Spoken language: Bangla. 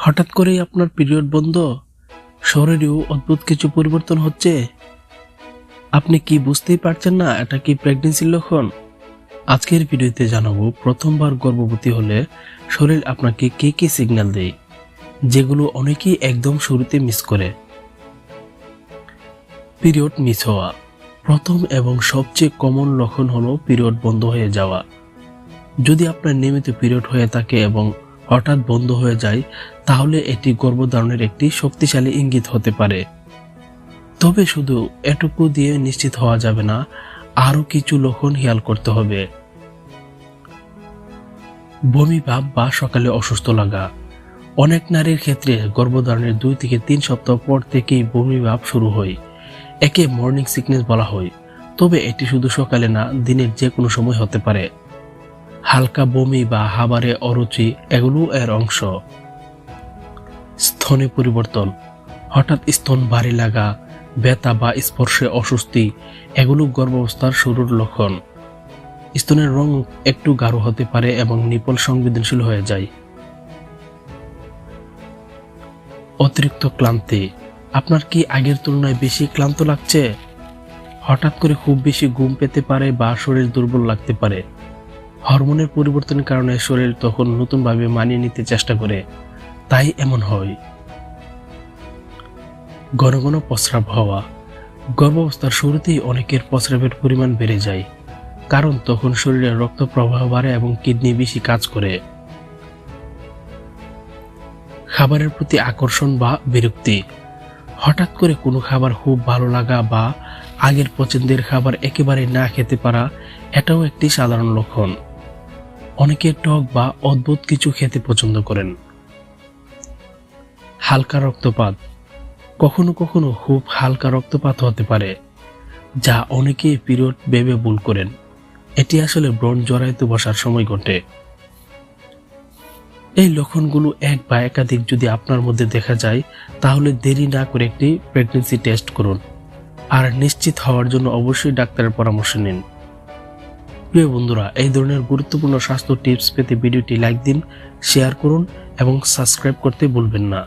হঠাৎ করেই আপনার পিরিয়ড বন্ধ, শরীরেও অদ্ভুত কিছু পরিবর্তন হচ্ছে, আপনি কি বুঝতেই পারছেন না এটা কি প্রেগন্যান্সির লক্ষণ? আজকের ভিডিওতে জানাবো প্রথমবার গর্ভবতী হলে শরীর আপনাকে কি কি সিগন্যাল দেয়, যেগুলো অনেকেই একদম শুরুতে মিস করে। পিরিয়ড মিস হওয়া প্রথম এবং সবচেয়ে কমন লক্ষণ হলো পিরিয়ড বন্ধ হয়ে যাওয়া। যদি আপনার নিয়মিত পিরিয়ড হয়ে থাকে এবং হঠাৎ বন্ধ হয়ে যায়, তাহলে এটি গর্ভধারণের একটি শক্তিশালী ইঙ্গিত হতে পারে। তবে শুধু এটুকু দিয়ে নিশ্চিত হওয়া যাবে না, আরও কিছু লক্ষণ খেয়াল করতে হবে। বমি ভাব বা সকালে অসুস্থ লাগা। অনেক নারীর ক্ষেত্রে গর্ভধারণের 2 থেকে 3 সপ্তাহ পর থেকেই বমি ভাব শুরু হয়। একে মর্নিং সিকনেস বলা হয়, তবে এটি শুধু সকালে না, দিনের যে কোনো সময় হতে পারে। হালকা বমি বা হাবারে অরুচি এগুলো এর অংশ। স্তনে পরিবর্তন, হঠাৎ স্তন ভারী লাগা, ব্যথা বা স্পর্শে অস্বস্তি এগুলো গর্ভাবস্থার শুরুর লক্ষণ। স্তনের রং একটু গাঢ় হতে পারে এবং নিপল সংবেদনশীল হয়ে যায়। অতিরিক্ত ক্লান্তি, আপনার কি আগের তুলনায় বেশি ক্লান্ত লাগছে? হঠাৎ করে খুব বেশি ঘুম পেতে পারে বা শরীর দুর্বল লাগতে পারে। হরমোনের পরিবর্তনের কারণে শরীর তখন নতুনভাবে মানিয়ে নিতে চেষ্টা করে, তাই এমন হয়। ঘন ঘন প্রস্রাব হওয়া, গর্ভাবস্থার শুরুতেই অনেকের প্রস্রাবের পরিমাণ বেড়ে যায়, কারণ তখন শরীরে রক্ত প্রবাহ বাড়ে এবং কিডনি বেশি কাজ করে। খাবারের প্রতি আকর্ষণ বা বিরক্তি, হঠাৎ করে কোনো খাবার খুব ভালো লাগা বা আগের পছন্দের খাবার একেবারে না খেতে পারা, এটাও একটি সাধারণ লক্ষণ। অনেকে টক বা অদ্ভুত কিছু খেতে পছন্দ করেন। হালকা রক্তপাত, কখনো কখনো খুব হালকা রক্তপাত হতে পারে, যা অনেকে পিরিয়ড ভেবে ভুল করেন। এটি আসলে ব্রণ জরায়ুতে বসার সময় ঘটে। এই লক্ষণগুলো এক বা একাধিক যদি আপনার মধ্যে দেখা যায়, তাহলে দেরি না করে একটি প্রেগন্যান্সি টেস্ট করুন, আর নিশ্চিত হওয়ার জন্য অবশ্যই ডাক্তারের পরামর্শ নিন। প্রিয় বন্ধুরা, এই ধরনের গুরুত্বপূর্ণ স্বাস্থ্য টিপস পেতে ভিডিওটি লাইক দিন, শেয়ার করুন এবং সাবস্ক্রাইব করতে ভুলবেন না।